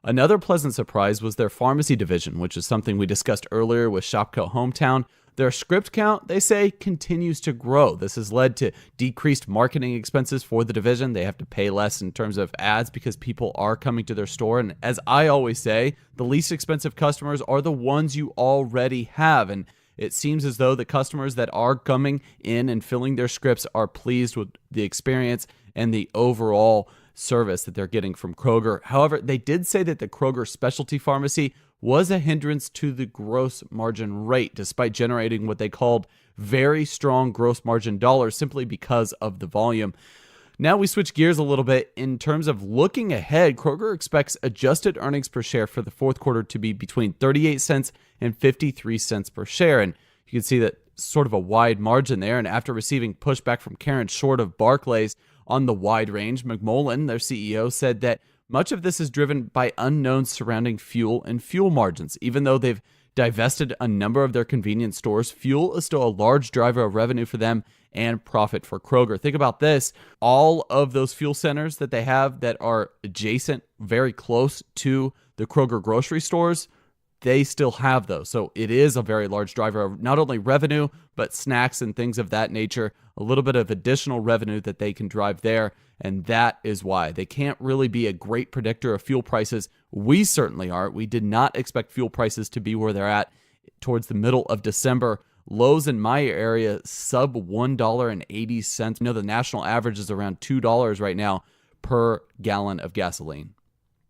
Another pleasant surprise was their pharmacy division, which is something we discussed earlier with Shopko Hometown. Their script count, they say, continues to grow. This has led to decreased marketing expenses for the division. They have to pay less in terms of ads because people are coming to their store. And as I always say, the least expensive customers are the ones you already have. And it seems as though the customers that are coming in and filling their scripts are pleased with the experience and the overall service that they're getting from Kroger. However, they did say that the Kroger specialty pharmacy was a hindrance to the gross margin rate, despite generating what they called very strong gross margin dollars simply because of the volume. Now we switch gears a little bit. In terms of looking ahead, Kroger expects adjusted earnings per share for the fourth quarter to be between 38 cents and 53 cents per share. And you can see that sort of a wide margin there. And after receiving pushback from Karen Short of Barclays on the wide range, McMullen, their CEO, said that much of this is driven by unknowns surrounding fuel and fuel margins. Even though they've divested a number of their convenience stores, fuel is still a large driver of revenue for them and profit for Kroger. Think about this. All of those fuel centers that they have that are adjacent, very close to the Kroger grocery stores, they still have those. So it is a very large driver of not only revenue, but snacks and things of that nature, a little bit of additional revenue that they can drive there. And that is why they can't really be a great predictor of fuel prices. We certainly aren't. We did not expect fuel prices to be where they're at towards the middle of December. Lows in my area, sub $1.80. You know, the national average is around $2 right now per gallon of gasoline.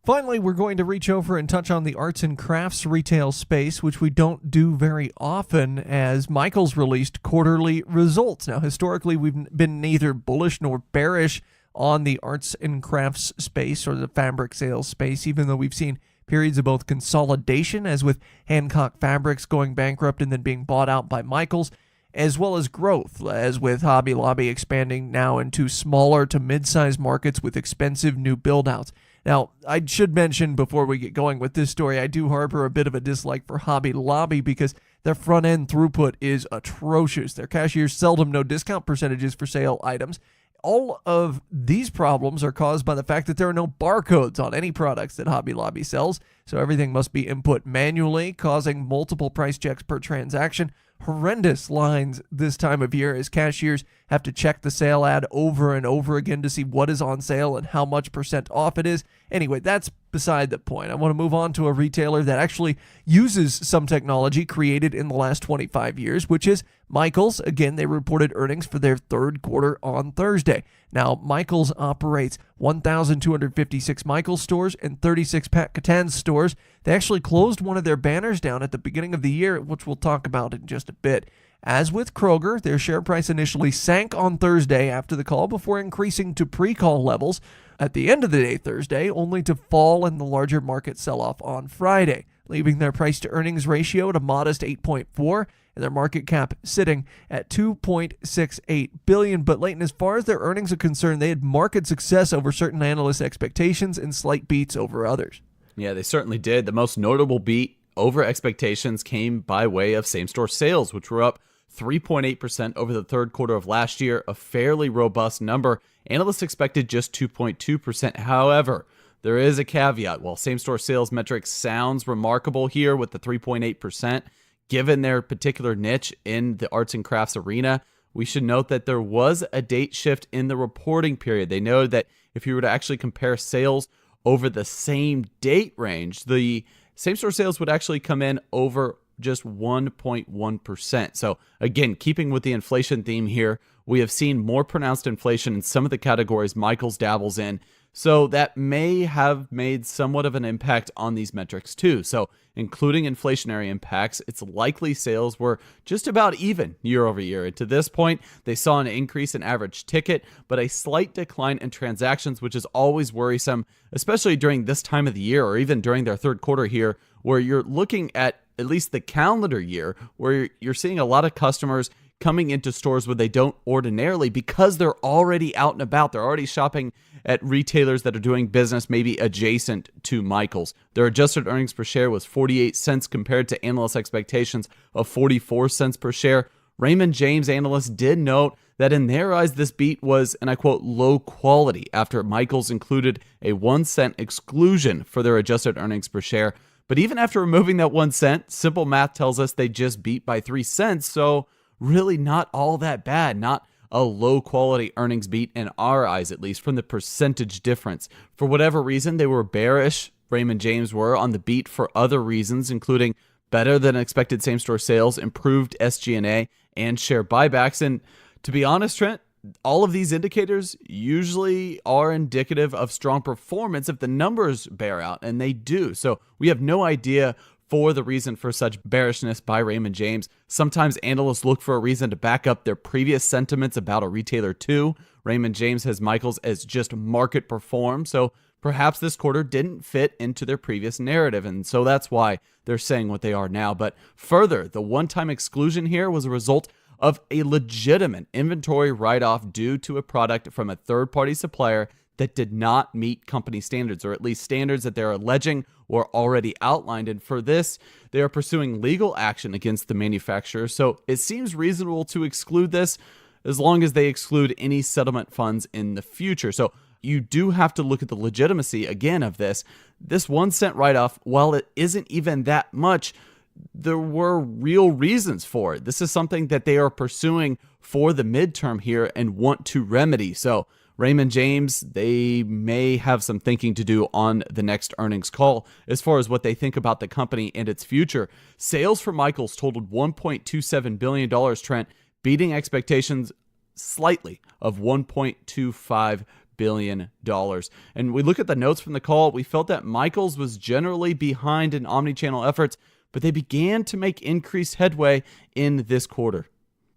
Finally, we're going to reach over and touch on the arts and crafts retail space, which we don't do very often, as Michaels released quarterly results. Now, historically, we've been neither bullish nor bearish on the arts and crafts space or the fabric sales space, even though we've seen periods of both consolidation, as with Hancock Fabrics going bankrupt and then being bought out by Michaels, as well as growth, as with Hobby Lobby expanding now into smaller to mid-sized markets with expensive new build-outs. Now, I should mention before we get going with this story, I do harbor a bit of a dislike for Hobby Lobby because their front-end throughput is atrocious. Their cashiers seldom know discount percentages for sale items. All of these problems are caused by the fact that there are no barcodes on any products that Hobby Lobby sells, so everything must be input manually, causing multiple price checks per transaction. Horrendous lines this time of year as cashiers have to check the sale ad over and over again to see what is on sale and how much % off it is. Anyway, that's beside the point. I want to move on to a retailer that actually uses some technology created in the last 25 years, which is Michaels. Again, they reported earnings for their third quarter on Thursday. Now, Michaels operates 1,256 Michaels stores and 36 Pat Catan's stores. They actually closed one of their banners down at the beginning of the year, which we'll talk about in just a bit. As with Kroger, their share price initially sank on Thursday after the call before increasing to pre-call levels at the end of the day Thursday, only to fall in the larger market sell-off on Friday, leaving their price-to-earnings ratio at a modest 8.4 and their market cap sitting at $2.68 billion. But Leighton, as far as their earnings are concerned, they had market success over certain analyst expectations and slight beats over others. Yeah, they certainly did. The most notable beat over expectations came by way of same-store sales, which were up 3.8% over the third quarter of last year, a fairly robust number. Analysts expected just 2.2%. However, there is a caveat. While same-store sales metrics sounds remarkable here with the 3.8%, given their particular niche in the arts and crafts arena, we should note that there was a date shift in the reporting period. They noted that if you were to actually compare sales over the same date range, the same-store sales would actually come in over just 1.1%. So again, keeping with the inflation theme here, we have seen more pronounced inflation in some of the categories Michaels dabbles in. So that may have made somewhat of an impact on these metrics too. So including inflationary impacts, it's likely sales were just about even year over year. And to this point, they saw an increase in average ticket, but a slight decline in transactions, which is always worrisome, especially during this time of the year or even during their third quarter here, where you're looking at least the calendar year, where you're seeing a lot of customers coming into stores where they don't ordinarily because they're already out and about. They're already shopping at retailers that are doing business maybe adjacent to Michaels. Their adjusted earnings per share was 48 cents compared to analyst expectations of 44 cents per share. Raymond James analysts did note that in their eyes, this beat was, and I quote, low quality after Michaels included a 1 cent exclusion for their adjusted earnings per share. But even after removing that 1 cent, simple math tells us they just beat by 3 cents. So really not all that bad, not a low quality earnings beat in our eyes, at least from the percentage difference. For whatever reason, they were bearish, Raymond James were, on the beat for other reasons, including better than expected same-store sales, improved SG&A, and share buybacks. And to be honest, Trent, All of these indicators usually are indicative of strong performance if the numbers bear out, and they do. So we have no idea for the reason for such bearishness by Raymond James. Sometimes analysts look for a reason to back up their previous sentiments about a retailer too. Raymond James has Michaels as just market perform, so perhaps this quarter didn't fit into their previous narrative, and so that's why they're saying what they are now. But further, the one-time exclusion here was a result of a legitimate inventory write-off due to a product from a third-party supplier that did not meet company standards, or at least standards that they're alleging were already outlined. And for this, they are pursuing legal action against the manufacturer. So it seems reasonable to exclude this as long as they exclude any settlement funds in the future. So you do have to look at the legitimacy, again, of this. This 1 cent write-off, while it isn't even that much, there were real reasons for it. This is something that they are pursuing for the midterm here and want to remedy. So Raymond James, they may have some thinking to do on the next earnings call as far as what they think about the company and its future. Sales for Michaels totaled $1.27 billion, Trent, beating expectations slightly of $1.25 billion. And we look at the notes from the call, we felt that Michaels was generally behind in omnichannel efforts, but they began to make increased headway in this quarter.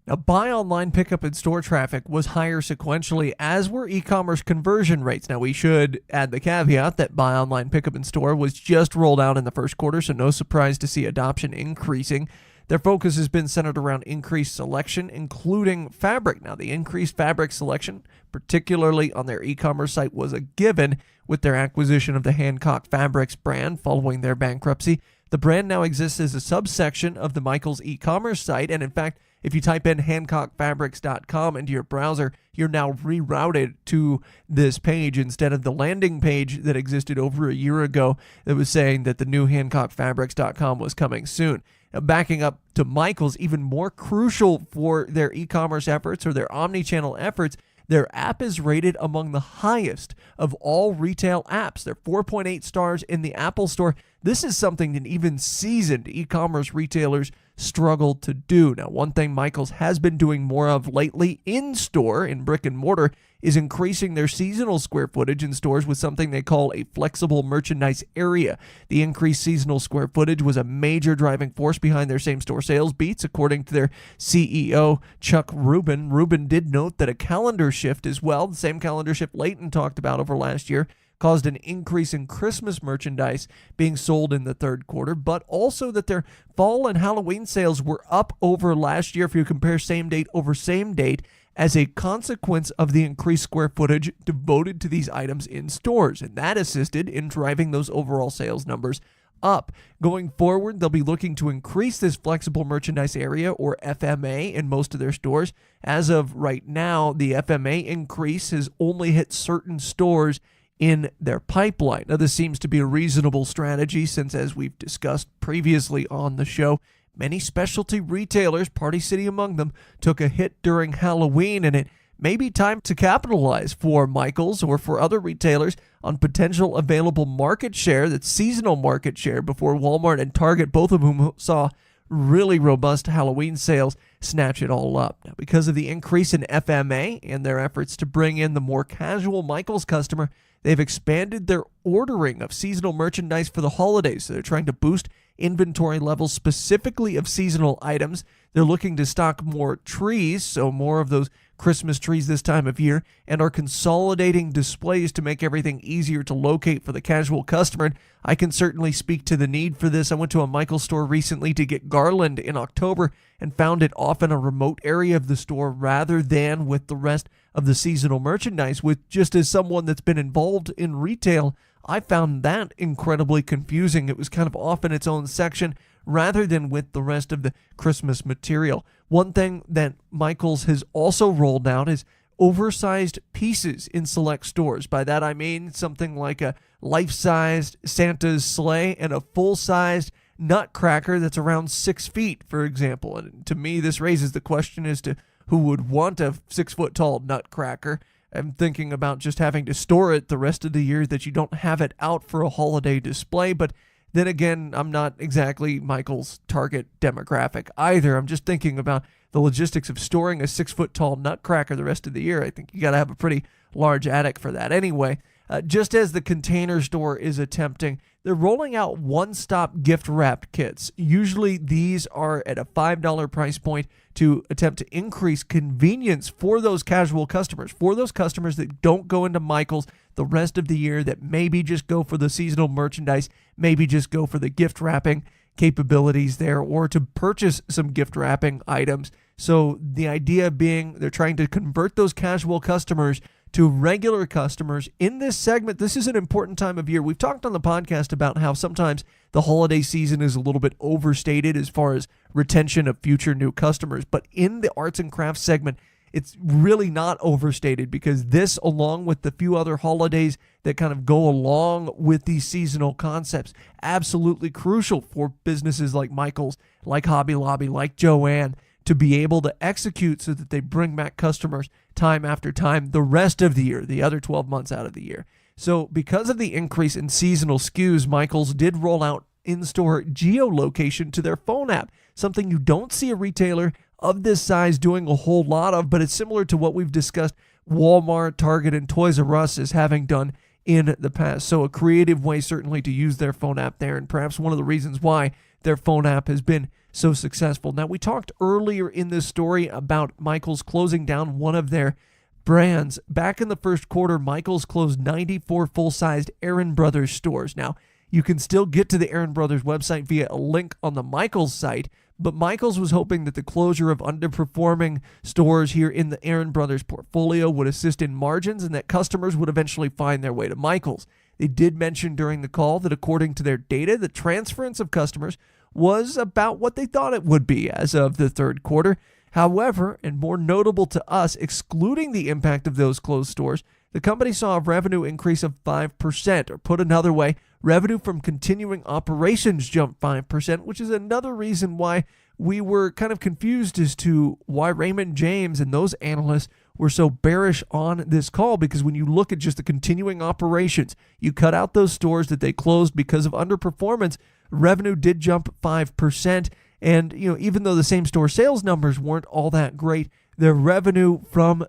Now, buy online, pickup in store traffic was higher sequentially, as were e-commerce conversion rates. Now, we should add the caveat that buy online, pickup in store was just rolled out in the first quarter, so no surprise to see adoption increasing. Their focus has been centered around increased selection, including fabric. Now, the increased fabric selection, particularly on their e-commerce site, was a given with their acquisition of the Hancock Fabrics brand following their bankruptcy. The brand now exists as a subsection of the Michaels e-commerce site, and in fact, if you type in hancockfabrics.com into your browser, you're now rerouted to this page instead of the landing page that existed over a year ago that was saying that the new hancockfabrics.com was coming soon. Now, backing up to Michaels, even more crucial for their e-commerce efforts or their omni-channel efforts, their app is rated among the highest of all retail apps. They're 4.8 stars in the Apple Store. This is something that even seasoned e-commerce retailers struggle to do. Now, one thing Michaels has been doing more of lately in-store, in brick and mortar, is increasing their seasonal square footage in stores with something they call a flexible merchandise area. The increased seasonal square footage was a major driving force behind their same-store sales beats, according to their CEO, Chuck Rubin. Rubin did note that a calendar shift as well, the same calendar shift Leighton talked about over last year, caused an increase in Christmas merchandise being sold in the third quarter, but also that their fall and Halloween sales were up over last year if you compare same date over same date, as a consequence of the increased square footage devoted to these items in stores, and that assisted in driving those overall sales numbers up. Going forward, they'll be looking to increase this flexible merchandise area, or FMA, in most of their stores. As of right now, the FMA increase has only hit certain stores in their pipeline. Now, this seems to be a reasonable strategy since, as we've discussed previously on the show, many specialty retailers, Party City among them, took a hit during Halloween, and it may be time to capitalize for Michaels or for other retailers on potential available market share, that's seasonal market share, before Walmart and Target, both of whom saw really robust Halloween sales, snatch it all up. Now, because of the increase in FMA and their efforts to bring in the more casual Michaels customer, they've expanded their ordering of seasonal merchandise for the holidays. So they're trying to boost inventory levels specifically of seasonal items. They're looking to stock more trees, so more of those Christmas trees this time of year, and are consolidating displays to make everything easier to locate for the casual customer. And I can certainly speak to the need for this. I went to a Michaels store recently to get garland in October and found it off in a remote area of the store rather than with the rest of the seasonal merchandise, which, just as someone that's been involved in retail, I found that incredibly confusing. It was kind of off in its own section rather than with the rest of the Christmas material. One thing that Michaels has also rolled out is oversized pieces in select stores. By that I mean something like a life-sized Santa's sleigh and a full-sized nutcracker that's around 6 feet, for example. And to me, this raises the question as to who would want a 6-foot-tall nutcracker. I'm thinking about just having to store it the rest of the year, that you don't have it out for a holiday display, but then again, I'm not exactly Michael's target demographic either. I'm just thinking about the logistics of storing a 6-foot-tall nutcracker the rest of the year. I think you got to have a pretty large attic for that. Anyway, just as the Container Store is attempting, they're rolling out one-stop gift-wrapped kits. Usually these are at a $5 price point to attempt to increase convenience for those casual customers, for those customers that don't go into Michael's the rest of the year, that maybe just go for the seasonal merchandise, maybe just go for the gift wrapping capabilities there, or to purchase some gift wrapping items. So the idea being they're trying to convert those casual customers to regular customers in this segment. This is an important time of year. We've talked on the podcast about how sometimes the holiday season is a little bit overstated as far as retention of future new customers. But in the arts and crafts segment, it's really not overstated, because this, along with the few other holidays that kind of go along with these seasonal concepts, absolutely crucial for businesses like Michael's, like Hobby Lobby, like Joann, to be able to execute so that they bring back customers time after time the rest of the year, the other 12 months out of the year. So because of the increase in seasonal SKUs, Michael's did roll out in-store geolocation to their phone app, something you don't see a retailer of this size doing a whole lot of, but it's similar to what we've discussed Walmart, Target, and Toys R Us as having done in the past. So a creative way certainly to use their phone app there, and perhaps one of the reasons why their phone app has been so successful. Now, we talked earlier in this story about Michael's closing down one of their brands. Back in the first quarter, Michael's closed 94 full-sized Aaron Brothers stores. Now, you can still get to the Aaron Brothers website via a link on the Michael's site, but Michael's was hoping that the closure of underperforming stores here in the Aaron Brothers portfolio would assist in margins and that customers would eventually find their way to Michael's. They did mention during the call that according to their data, the transference of customers was about what they thought it would be as of the third quarter. However, and more notable to us, excluding the impact of those closed stores, the company saw a revenue increase of 5%, or put another way, revenue from continuing operations jumped 5%, which is another reason why we were kind of confused as to why Raymond James and those analysts were so bearish on this call, because when you look at just the continuing operations, you cut out those stores that they closed because of underperformance, revenue did jump 5%. And, even though the same store sales numbers weren't all that great, their revenue from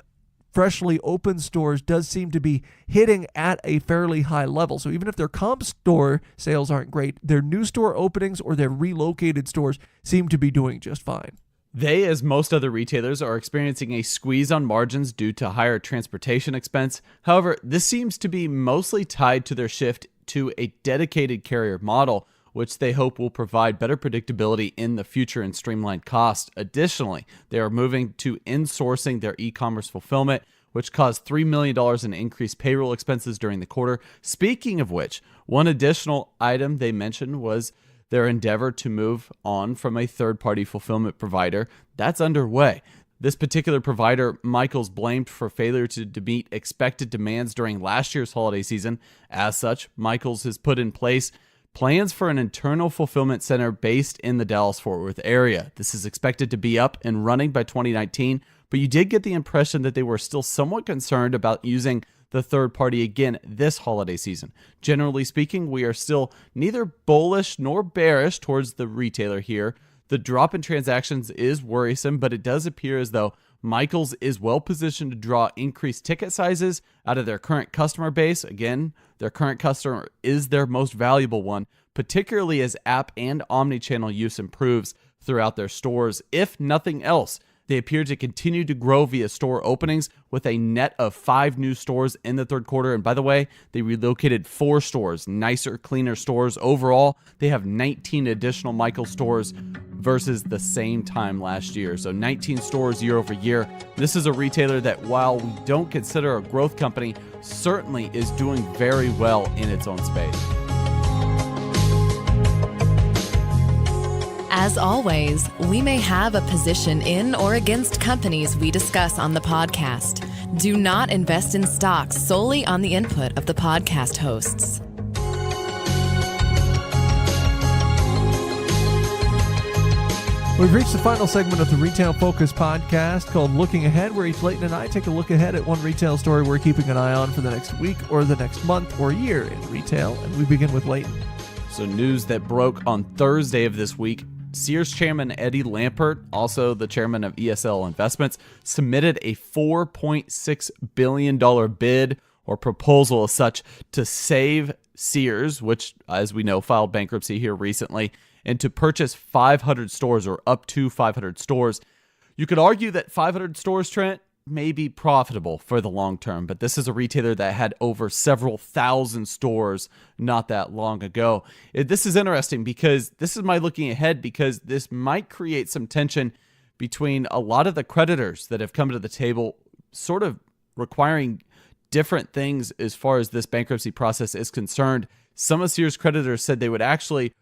freshly opened stores does seem to be hitting at a fairly high level. So even if their comp store sales aren't great, their new store openings or their relocated stores seem to be doing just fine. They, as most other retailers, are experiencing a squeeze on margins due to higher transportation expense. However, this seems to be mostly tied to their shift to a dedicated carrier model, which they hope will provide better predictability in the future and streamlined costs. Additionally, they are moving to insourcing their e-commerce fulfillment, which caused $3 million in increased payroll expenses during the quarter. Speaking of which, one additional item they mentioned was their endeavor to move on from a third-party fulfillment provider. That's underway. This particular provider, Michael's blamed for failure to meet expected demands during last year's holiday season. As such, Michael's has put in place plans for an internal fulfillment center based in the Dallas-Fort Worth area. This is expected to be up and running by 2019, but you did get the impression that they were still somewhat concerned about using the third party again this holiday season. Generally speaking, we are still neither bullish nor bearish towards the retailer here. The drop in transactions is worrisome, but it does appear as though Michael's is well positioned to draw increased ticket sizes out of their current customer base. Again, their current customer is their most valuable one, particularly as app and omni-channel use improves throughout their stores. If nothing else, they appear to continue to grow via store openings with a net of 5 new stores in the third quarter. And by the way, they relocated 4 stores, nicer, cleaner stores. Overall, they have 19 additional Michael's stores versus the same time last year. So 19 stores year over year. This is a retailer that, while we don't consider a growth company, certainly is doing very well in its own space. As always, we may have a position in or against companies we discuss on the podcast. Do not invest in stocks solely on the input of the podcast hosts. We've reached the final segment of the Retail Focus podcast called Looking Ahead, where each Leighton and I take a look ahead at one retail story we're keeping an eye on for the next week or the next month or year in retail. And we begin with Leighton. So news that broke on Thursday of this week, Sears chairman Eddie Lampert, also the chairman of ESL Investments, submitted a $4.6 billion bid or proposal as such to save Sears, which, as we know, filed bankruptcy here recently, and to purchase 500 stores or up to 500 stores. You could argue that 500 stores, Trent, may be profitable for the long term, but this is a retailer that had over several thousand stores not that long ago. This is interesting because this is my looking ahead, because this might create some tension between a lot of the creditors that have come to the table, sort of requiring different things as far as this bankruptcy process is concerned. Some of Sears creditors said they would actually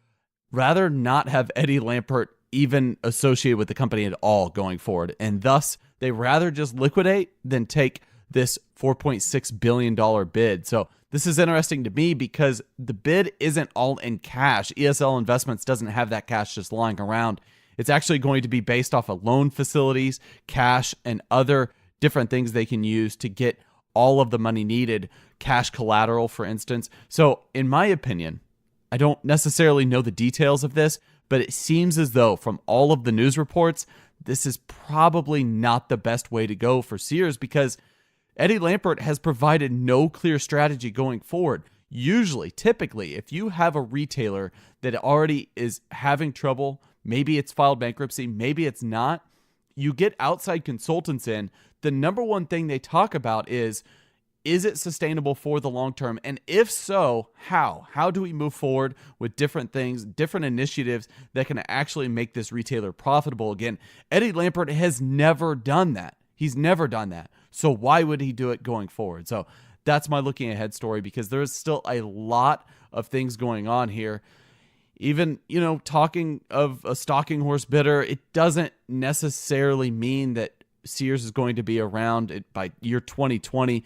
rather not have Eddie Lampert even associated with the company at all going forward, and thus they rather just liquidate than take this $4.6 billion bid. So this is interesting to me because the bid isn't all in cash. ESL Investments doesn't have that cash just lying around. It's actually going to be based off of loan facilities, cash, and other different things they can use to get all of the money needed, cash collateral, for instance. So in my opinion, I don't necessarily know the details of this, but it seems as though from all of the news reports, this is probably not the best way to go for Sears, because Eddie Lampert has provided no clear strategy going forward. Usually, typically, if you have a retailer that already is having trouble, maybe it's filed bankruptcy, maybe it's not, you get outside consultants in. The number one thing they talk about is it sustainable for the long term? And if so, how? How do we move forward with different things, different initiatives that can actually make this retailer profitable again? Eddie Lampert has never done that. He's never done that. So why would he do it going forward? So that's my looking ahead story, because there is still a lot of things going on here. Even, talking of a stalking horse bidder, it doesn't necessarily mean that Sears is going to be around by year 2020.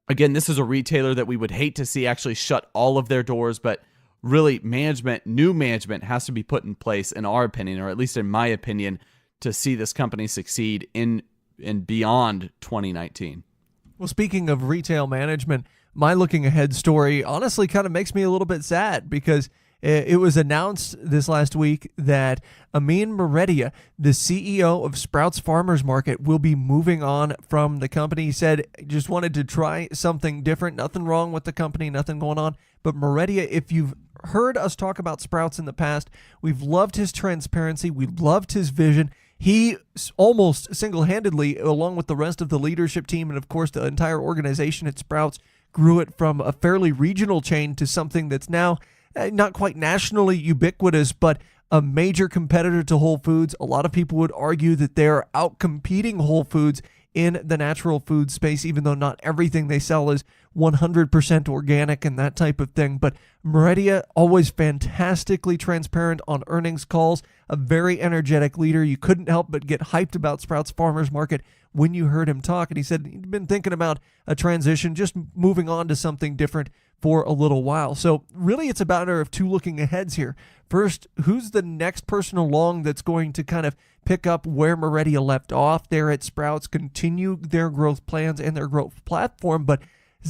Again, this is a retailer that we would hate to see actually shut all of their doors, but really new management has to be put in place, in our opinion, or at least in my opinion, to see this company succeed in beyond 2019. Well, speaking of retail management, my looking ahead story honestly kind of makes me a little bit sad, because it was announced this last week that Amin Maredia, the CEO of Sprouts Farmers Market, will be moving on from the company. He said just wanted to try something different. Nothing wrong with the company, nothing going on. But Maredia, if you've heard us talk about Sprouts in the past, we've loved his transparency. We've loved his vision. He almost single-handedly, along with the rest of the leadership team and, of course, the entire organization at Sprouts, grew it from a fairly regional chain to something that's now not quite nationally ubiquitous, but a major competitor to Whole Foods. A lot of people would argue that they're out-competing Whole Foods in the natural food space, even though not everything they sell is 100% organic and that type of thing. But Maredia, always fantastically transparent on earnings calls, a very energetic leader. You couldn't help but get hyped about Sprouts Farmers Market when you heard him talk. And he said he'd been thinking about a transition, just moving on to something different for a little while. So really it's a matter of two looking aheads here. First, who's the next person along that's going to kind of pick up where Maredia left off there at Sprouts, continue their growth plans and their growth platform? But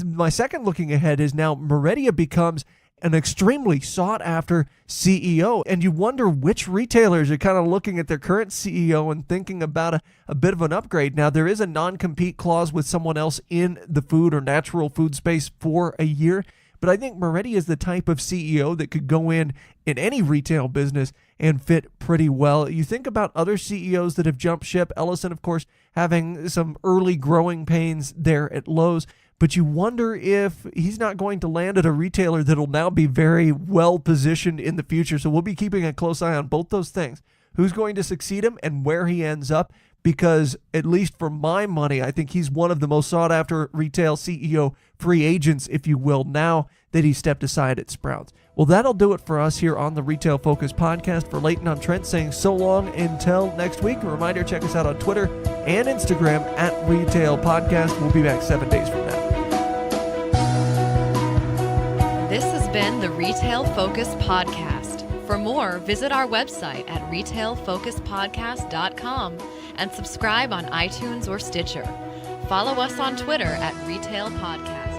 my second looking ahead is now Maredia becomes an extremely sought-after CEO, and you wonder which retailers are kind of looking at their current CEO and thinking about a bit of an upgrade. Now, there is a non-compete clause with someone else in the food or natural food space for a year, but I think Maredia is the type of CEO that could go in any retail business and fit pretty well. You think about other CEOs that have jumped ship, Ellison, of course, having some early growing pains there at Lowe's, but you wonder if he's not going to land at a retailer that'll now be very well positioned in the future. So we'll be keeping a close eye on both those things. Who's going to succeed him and where he ends up, because at least for my money, I think he's one of the most sought after retail CEO free agents, if you will, now that he stepped aside at Sprouts. Well, that'll do it for us here on the Retail Focus podcast. For Leighton, I'm Trent saying so long until next week. A reminder, check us out on Twitter and Instagram at Retail Podcast. We'll be back 7 days from now. This has been the Retail Focus podcast. For more, visit our website at retailfocuspodcast.com and subscribe on iTunes or Stitcher. Follow us on Twitter at Retail Podcast.